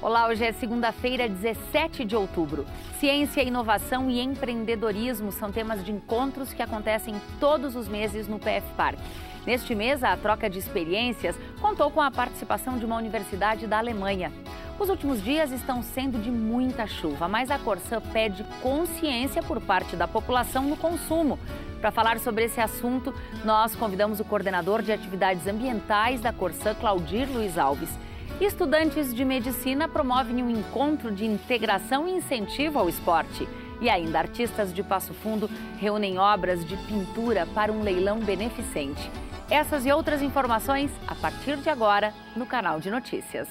Olá, hoje é segunda-feira, 17 de outubro. Ciência, inovação e empreendedorismo são temas de encontros que acontecem todos os meses no PF Park. Neste mês, a troca de experiências contou com a participação de uma universidade da Alemanha. Os últimos dias estão sendo de muita chuva, mas a Corsã pede consciência por parte da população no consumo. Para falar sobre esse assunto, nós convidamos o coordenador de atividades ambientais da Corsã, Claudir Luiz Alves. Estudantes de medicina promovem um encontro de integração e incentivo ao esporte. E ainda, artistas de Passo Fundo reúnem obras de pintura para um leilão beneficente. Essas e outras informações a partir de agora no canal de notícias.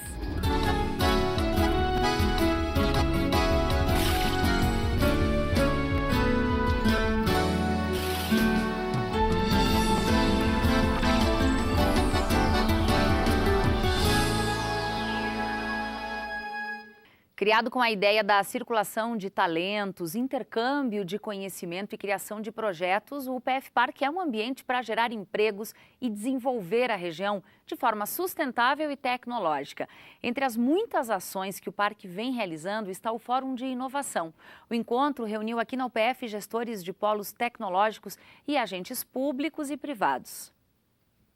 Criado com a ideia da circulação de talentos, intercâmbio de conhecimento e criação de projetos, o PF Park é um ambiente para gerar empregos e desenvolver a região de forma sustentável e tecnológica. Entre as muitas ações que o parque vem realizando está o Fórum de Inovação. O encontro reuniu aqui na UPF gestores de polos tecnológicos e agentes públicos e privados.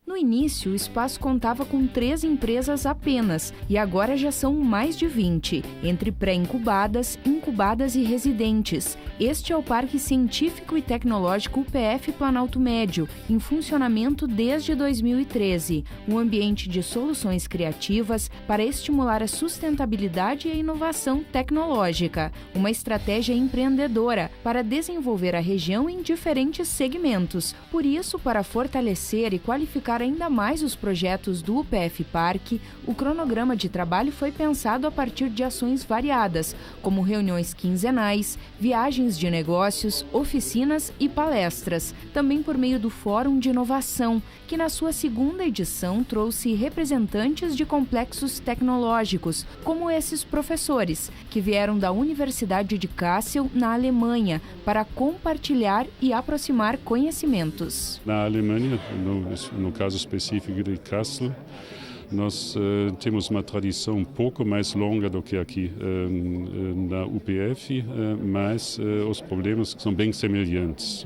No início, o espaço contava com 3 empresas apenas e agora já são mais de 20, entre pré-incubadas, incubadas e residentes. Este é o Parque Científico e Tecnológico UPF Planalto Médio, em funcionamento desde 2013. Um ambiente de soluções criativas para estimular a sustentabilidade e a inovação tecnológica. Uma estratégia empreendedora para desenvolver a região em diferentes segmentos. Por isso, para fortalecer e qualificar ainda mais os projetos do UPF Park, o cronograma de trabalho foi pensado a partir de ações variadas, como reuniões quinzenais, viagens de negócios, oficinas e palestras, também por meio do Fórum de Inovação, que na sua segunda edição trouxe representantes de complexos tecnológicos, como esses professores, que vieram da Universidade de Kassel, na Alemanha, para compartilhar e aproximar conhecimentos. Na Alemanha, no caso específico de Kassel, nós temos uma tradição um pouco mais longa do que aqui na UPF, mas os problemas são bem semelhantes.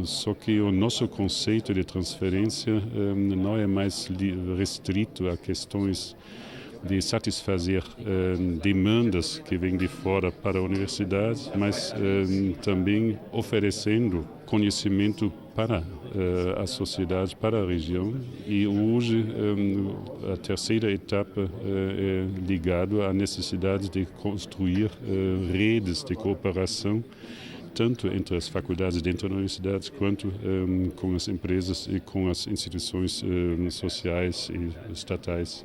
Só que o nosso conceito de transferência não é mais restrito a questões de satisfazer demandas que vêm de fora para a universidade, mas também oferecendo conhecimento para a sociedade, para a região. E hoje a terceira etapa é ligada à necessidade de construir redes de cooperação, tanto entre as faculdades dentro da universidade, quanto com as empresas e com as instituições sociais e estatais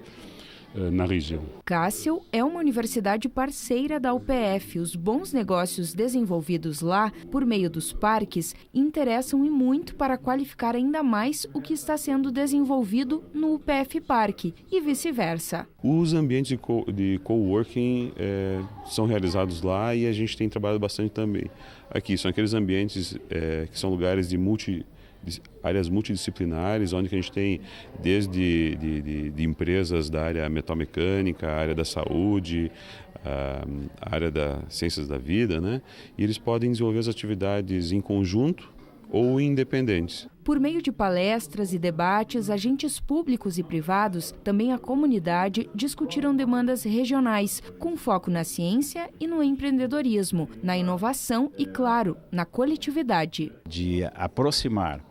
na região. Kassel é uma universidade parceira da UPF. Os bons negócios desenvolvidos lá, por meio dos parques, interessam e muito para qualificar ainda mais o que está sendo desenvolvido no UPF Park e vice-versa. Os ambientes de coworking são realizados lá e a gente tem trabalhado bastante também. Aqui são aqueles ambientes que são lugares de áreas multidisciplinares, onde a gente tem desde de empresas da área metalmecânica, a área da saúde, a área das ciências da vida, né? E eles podem desenvolver as atividades em conjunto ou independentes. Por meio de palestras e debates, agentes públicos e privados, também a comunidade, discutiram demandas regionais, com foco na ciência e no empreendedorismo, na inovação e, claro, na coletividade. De aproximar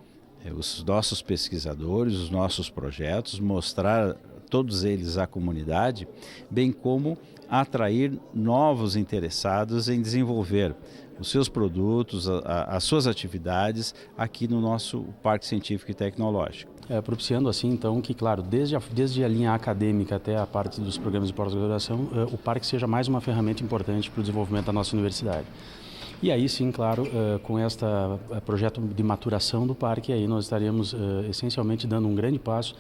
os nossos pesquisadores, os nossos projetos, mostrar todos eles à comunidade, bem como atrair novos interessados em desenvolver os seus produtos, as suas atividades aqui no nosso Parque Científico e Tecnológico. Propiciando assim, então, que, claro, desde a linha acadêmica até a parte dos programas de pós-graduação, o parque seja mais uma ferramenta importante para o desenvolvimento da nossa universidade. E aí sim, claro, com este projeto de maturação do parque, aí nós estaremos essencialmente dando um grande passo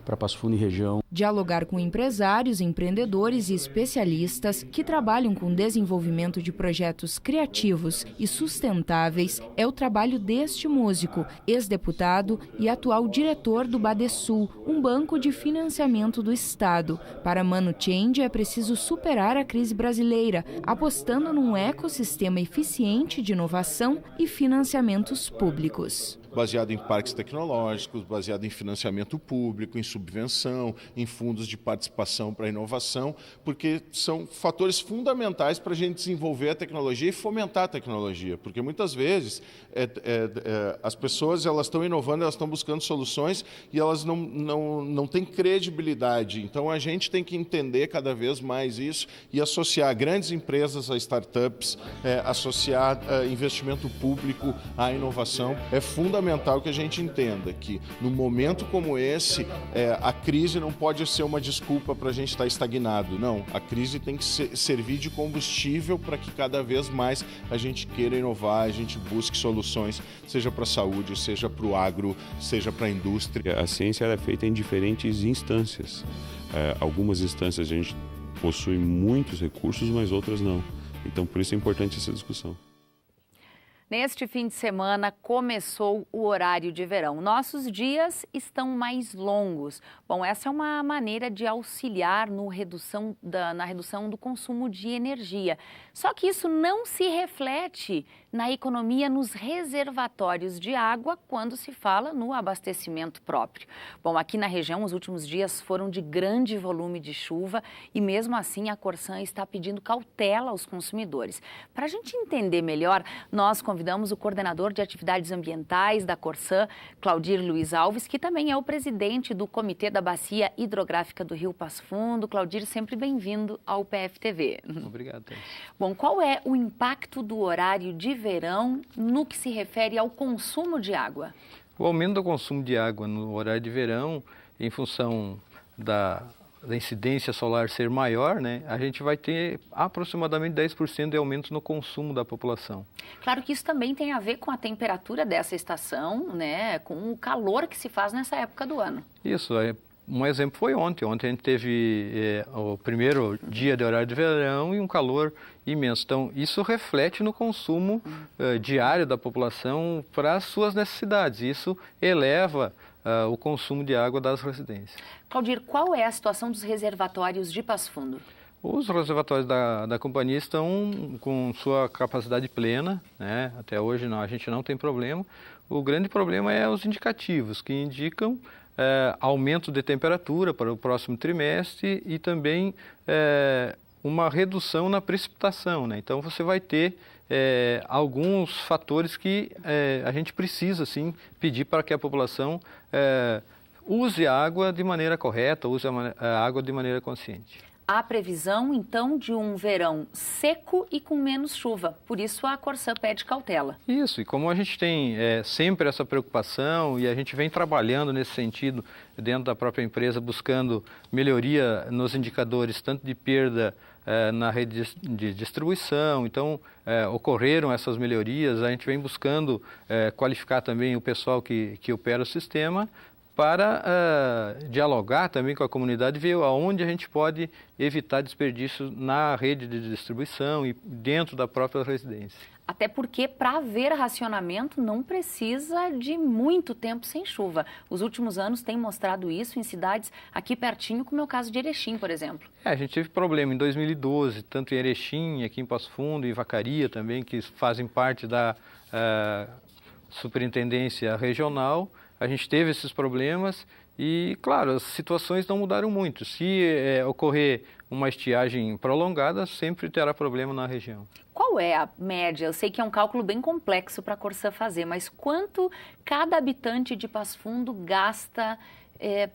para Passo Fundo e região. Dialogar com empresários, empreendedores e especialistas que trabalham com desenvolvimento de projetos criativos e sustentáveis é o trabalho deste músico, ex-deputado e atual diretor do Badesul, um banco de financiamento do Estado. Para Mano Change é preciso superar a crise brasileira, apostando num ecossistema eficiente de inovação e financiamentos públicos. Baseado em parques tecnológicos, baseado em financiamento público, em subvenção, em fundos de participação para inovação, porque são fatores fundamentais para a gente desenvolver a tecnologia e fomentar a tecnologia, porque muitas vezes as pessoas elas estão inovando, elas estão buscando soluções e elas não têm credibilidade. Então a gente tem que entender cada vez mais isso e associar grandes empresas a startups, associar investimento público à inovação. É fundamental que a gente entenda que, num momento como esse, a crise não pode ser uma desculpa para a gente estar estagnado. Não, a crise tem que servir de combustível para que cada vez mais a gente queira inovar, a gente busque soluções, seja para a saúde, seja para o agro, seja para a indústria. A ciência é feita em diferentes instâncias. Algumas instâncias a gente possui muitos recursos, mas outras não. Então, por isso é importante essa discussão. Neste fim de semana começou o horário de verão. Nossos dias estão mais longos. Bom, essa é uma maneira de auxiliar na redução do consumo de energia. Só que isso não se reflete na economia nos reservatórios de água quando se fala no abastecimento próprio. Bom, aqui na região os últimos dias foram de grande volume de chuva e mesmo assim a Corsan está pedindo cautela aos consumidores. Para a gente entender melhor, nós convidamos o coordenador de atividades ambientais da Corsan, Claudir Luiz Alves, que também é o presidente do Comitê da Bacia Hidrográfica do Rio Passo Fundo. Claudir, sempre bem-vindo ao PFTV. Obrigado. Bom, qual é o impacto do horário de verão no que se refere ao consumo de água? O aumento do consumo de água no horário de verão, em função da incidência solar ser maior, né, a gente vai ter aproximadamente 10% de aumento no consumo da população. Claro que isso também tem a ver com a temperatura dessa estação, né, com o calor que se faz nessa época do ano. Isso, um exemplo foi ontem. Ontem a gente teve o primeiro dia de horário de verão e um calor imenso. Então, isso reflete no consumo diário da população para as suas necessidades. Isso eleva o consumo de água das residências. Claudir, qual é a situação dos reservatórios de Passo Fundo? Os reservatórios da companhia estão com sua capacidade plena, né? Até hoje a gente não tem problema. O grande problema é os indicativos, que indicam aumento de temperatura para o próximo trimestre e também uma redução na precipitação, né? Então você vai ter alguns fatores que a gente precisa sim pedir para que a população use a água de maneira correta, use a água de maneira consciente. Há previsão, então, de um verão seco e com menos chuva. Por isso, a Corsan pede cautela. Isso, e como a gente tem sempre essa preocupação e a gente vem trabalhando nesse sentido dentro da própria empresa, buscando melhoria nos indicadores, tanto de perda na rede de distribuição. Então, ocorreram essas melhorias, a gente vem buscando qualificar também o pessoal que opera o sistema, para dialogar também com a comunidade e ver aonde a gente pode evitar desperdício na rede de distribuição e dentro da própria residência. Até porque, para haver racionamento, não precisa de muito tempo sem chuva. Os últimos anos têm mostrado isso em cidades aqui pertinho, como é o caso de Erechim, por exemplo. A gente teve problema em 2012, tanto em Erechim, aqui em Passo Fundo, em Vacaria também, que fazem parte da superintendência regional. A gente teve esses problemas e, claro, as situações não mudaram muito. Se ocorrer uma estiagem prolongada, sempre terá problema na região. Qual é a média? Eu sei que é um cálculo bem complexo para a Corsan fazer, mas quanto cada habitante de Passo Fundo gasta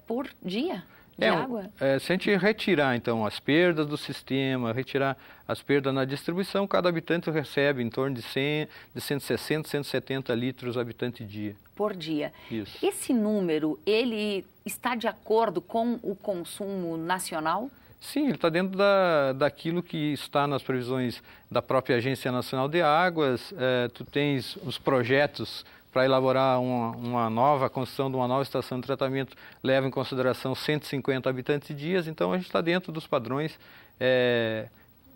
por dia de água? Se a gente retirar, então, as perdas do sistema, retirar as perdas na distribuição, cada habitante recebe em torno de 160, 170 litros habitante dia. Por dia. Isso. Esse número, ele está de acordo com o consumo nacional? Sim, ele está dentro daquilo que está nas previsões da própria Agência Nacional de Águas. Tu tens os projetos para elaborar a construção de uma nova estação de tratamento, leva em consideração 150 habitantes dias, então a gente está dentro dos padrões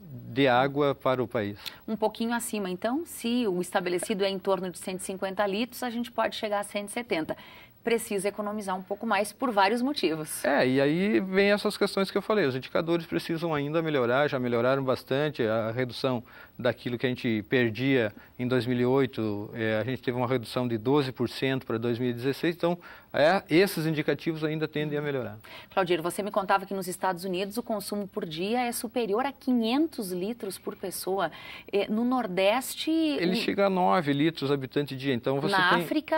de água para o país. Um pouquinho acima, então, se o estabelecido é em torno de 150 litros, a gente pode chegar a 170. Precisa economizar um pouco mais por vários motivos. E aí vem essas questões que eu falei, os indicadores precisam ainda melhorar, já melhoraram bastante, a redução daquilo que a gente perdia em 2008, a gente teve uma redução de 12% para 2016, então esses indicativos ainda tendem a melhorar. Claudir, você me contava que nos Estados Unidos o consumo por dia é superior a 500 litros por pessoa. No Nordeste... Ele chega a 9 litros habitante dia, então você na tem... África,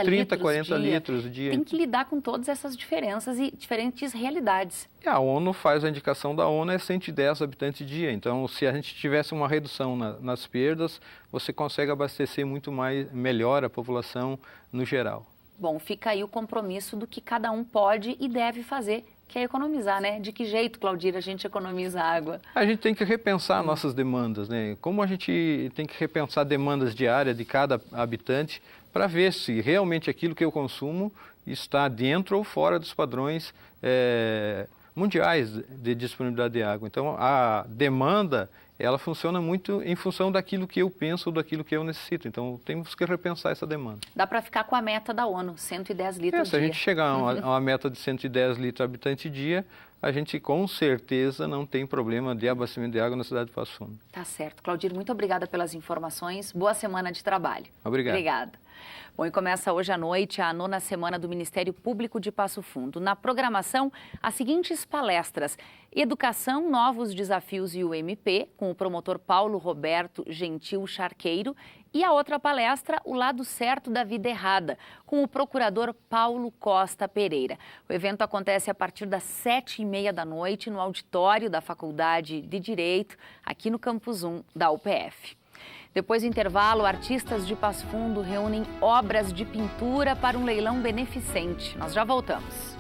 30, 40 litros dia. Tem que lidar com todas essas diferenças e diferentes realidades. A ONU faz a indicação da ONU é 110 habitantes dia, então se a gente tivesse uma redução nas perdas, você consegue abastecer muito melhor a população no geral. Bom, fica aí o compromisso do que cada um pode e deve fazer, que é economizar, né? De que jeito, Claudir, a gente economiza água? A gente tem que repensar nossas demandas, né? Como a gente tem que repensar demandas diárias de cada habitante para ver se realmente aquilo que eu consumo está dentro ou fora dos padrões mundiais de disponibilidade de água. Então, a demanda, ela funciona muito em função daquilo que eu penso ou daquilo que eu necessito. Então, temos que repensar essa demanda. Dá para ficar com a meta da ONU, 110 litros Se a gente chegar a uma meta de 110 litros habitante dia, a gente com certeza não tem problema de abastecimento de água na cidade de Passo Fundo. Tá certo. Claudir, muito obrigada pelas informações. Boa semana de trabalho. Obrigado. Obrigada. Bom, e começa hoje à noite a 9ª semana do Ministério Público de Passo Fundo. Na programação, as seguintes palestras: Educação, Novos Desafios e o MP, com o promotor Paulo Roberto Gentil Charqueiro, e a outra palestra, O Lado Certo da Vida Errada, com o procurador Paulo Costa Pereira. O evento acontece a partir das 7h30 da noite no auditório da Faculdade de Direito, aqui no Campus 1 da UPF. Depois do intervalo, artistas de Passo Fundo reúnem obras de pintura para um leilão beneficente. Nós já voltamos.